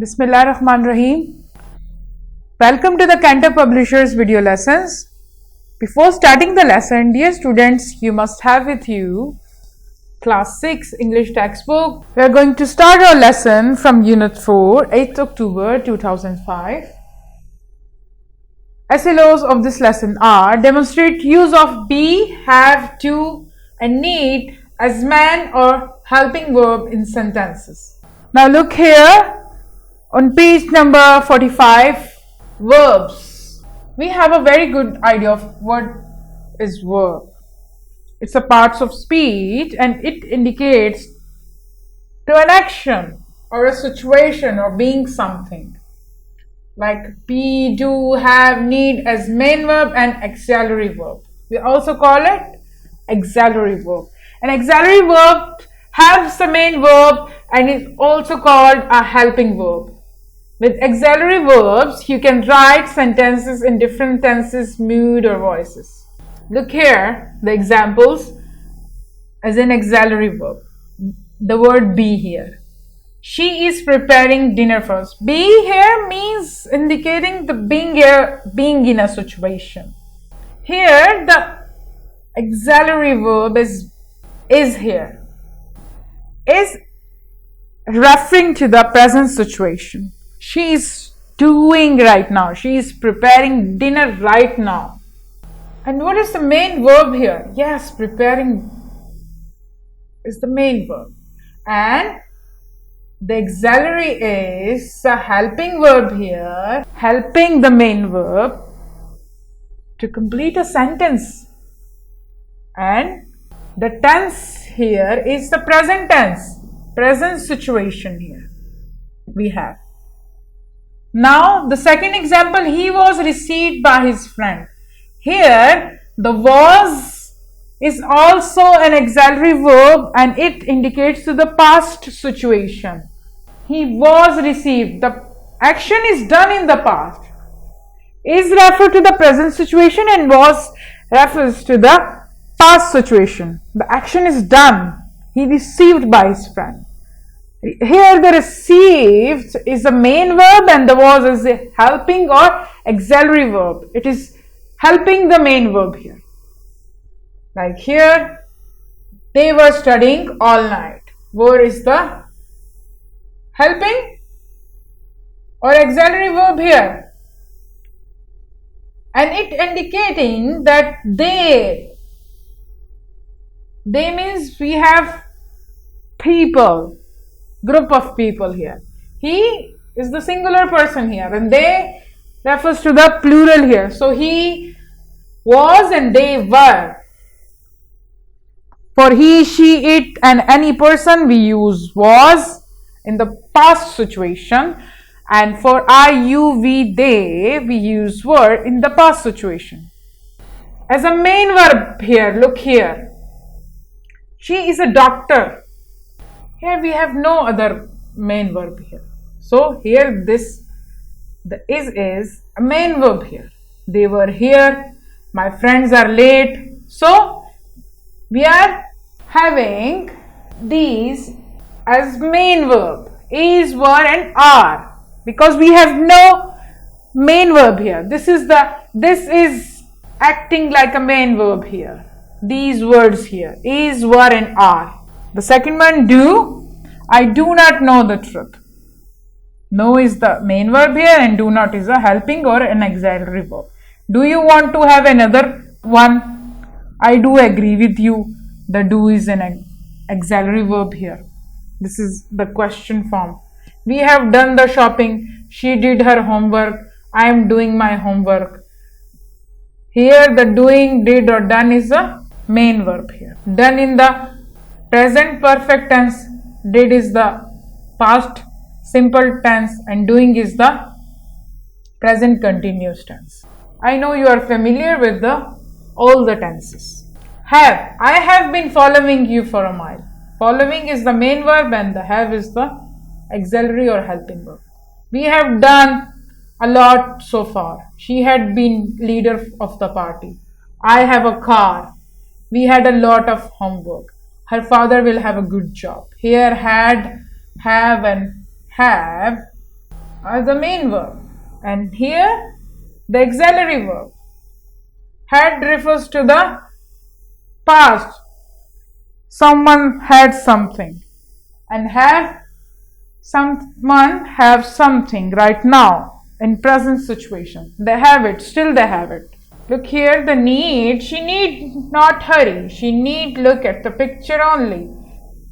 Bismillahirrahmanirrahim. Welcome to the Cantab Publishers video lessons. Before starting the lesson, dear students, you must have with you class 6 English textbook. We are going to start our lesson from unit 4, 8th October 2005. SLOs of this lesson are: demonstrate use of be, have, to and need as man or helping verb in sentences. Now look here. On page number 45, verbs. We have a very good idea of what is verb. It's a part of speech and it indicates to an action or a situation or being something. Like be, do, have, need as main verb and auxiliary verb. We also call it auxiliary verb. An auxiliary verb has the main verb and is also called a helping verb. With auxiliary verbs, you can write sentences in different tenses, mood or voices. Look here, the examples as an auxiliary verb. The word be here. She is preparing dinner first. Be here means indicating the being in a situation. Here, the auxiliary verb is here. Is referring to the present situation. She is doing right now. She is preparing dinner right now. And what is the main verb here? Yes, preparing is the main verb. And the auxiliary is a helping verb here, helping the main verb to complete a sentence. And the tense here is the present tense, present situation here we have. Now, the second example, he was received by his friend. Here, the was is also an auxiliary verb and it indicates to the past situation. He was received. The action is done in the past. Is referred to the present situation and was refers to the past situation. The action is done. He received by his friend. Here the received is the main verb and the was is a helping or auxiliary verb. It is helping the main verb here. Like here, they were studying all night. Where is the helping or auxiliary verb here? And it indicating that they means we have people. Group of people here. He is the singular person here and they refers to the plural here. So he was and they were. For he, she, it and any person we use was in the past situation, and for I, you, we, they we use were in the past situation. As a main verb here, look here. She is a doctor. Here we have no other main verb here. So here the is a main verb here. They were here. My friends are late. So we are having these as main verb. Is, were and are. Because we have no main verb here. This is acting like a main verb here. These words here. Is, were and are. The second one, do. I do not know the truth. Know is the main verb here and do not is a helping or an auxiliary verb. Do you want to have another one? I do agree with you. The do is an auxiliary verb here. This is the question form. We have done the shopping. She did her homework. I am doing my homework. Here the doing, did or done is a main verb here. Done in the present perfect tense, did is the past simple tense and doing is the present continuous tense. I know you are familiar with all the tenses. Have. I have been following you for a mile. Following is the main verb and the have is the auxiliary or helping verb. We have done a lot so far. She had been leader of the party. I have a car. We had a lot of homework. Her father will have a good job. Here had, have and have are the main verb. And here the auxiliary verb. Had refers to the past. Someone had something. And have someone have something right now in present situation. They have it, still they have it. Look here, the need, she need not hurry. She need look at the picture only.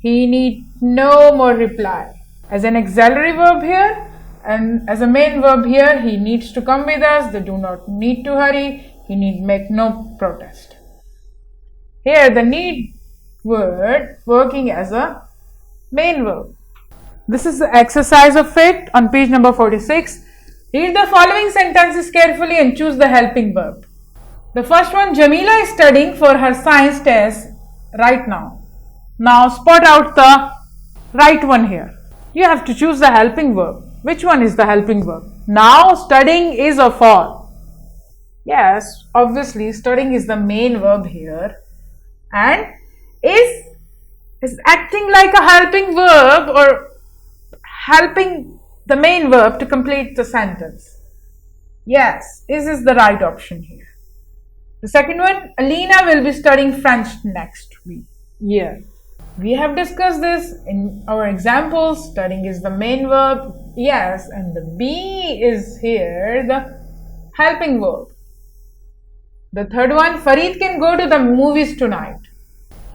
He need no more reply. As an auxiliary verb here and as a main verb here, he needs to come with us. They do not need to hurry. He need make no protest. Here the need word working as a main verb. This is the exercise of it on page number 46. Read the following sentences carefully and choose the helping verb. The first one, Jamila is studying for her science test right now. Now spot out the right one here. You have to choose the helping verb. Which one is the helping verb? Now studying is or for. Yes, obviously studying is the main verb here and is acting like a helping verb or helping the main verb to complete the sentence. Yes, is the right option here. The second one, Alina will be studying French next year. We have discussed this in our examples. Studying is the main verb. Yes, and the be is here the helping verb. The third one, Farid can go to the movies tonight.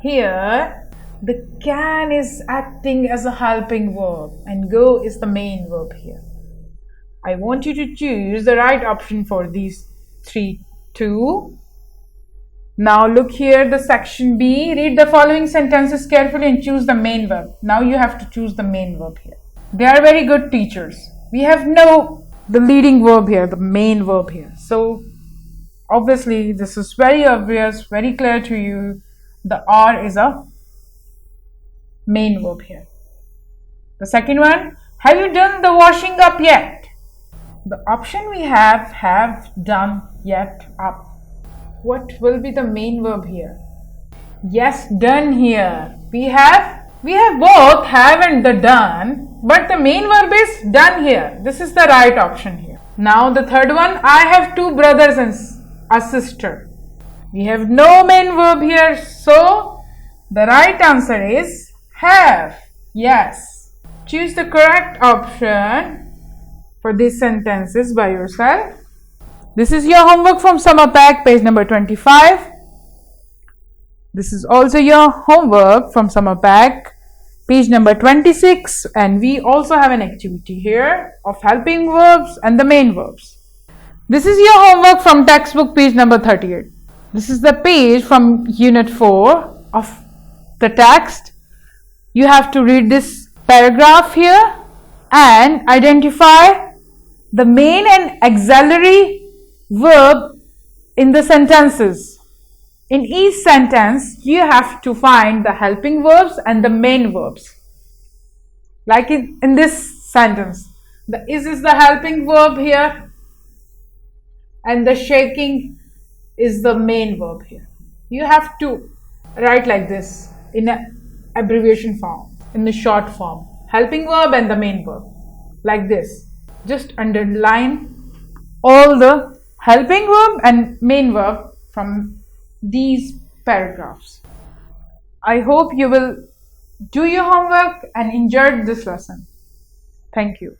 Here, the can is acting as a helping verb and go is the main verb here. I want you to choose the right option for these three too. Now look here, the section B. Read the following sentences carefully and choose the main verb. Now you have to choose the main verb here. They are very good teachers. We have the leading verb here, the main verb here. So obviously this is very obvious, very clear to you. The are is a main verb here. The second one, have you done the washing up yet? The option we have done yet up. What will be the main verb here? Yes, done here. We have both have and the done, but the main verb is done here. This is the right option here. Now the third one, I have two brothers and a sister. We have no main verb here, so the right answer is have. Yes. Choose the correct option for these sentences by yourself. This is your homework from summer pack, page number 25. This is also your homework from summer pack, page number 26, and we also have an activity here of helping verbs and the main verbs. This is your homework from textbook, page number 38. This is the page from unit 4 of the text. You have to read this paragraph here and identify the main and auxiliary verb in the sentences. In each sentence, you have to find the helping verbs and the main verbs. Like in this sentence, the is the helping verb here and the shaking is the main verb here. You have to write like this in an abbreviation form, in the short form. Helping verb and the main verb. Like this. Just underline all the helping verb and main verb from these paragraphs. I hope you will do your homework and enjoy this lesson. Thank you.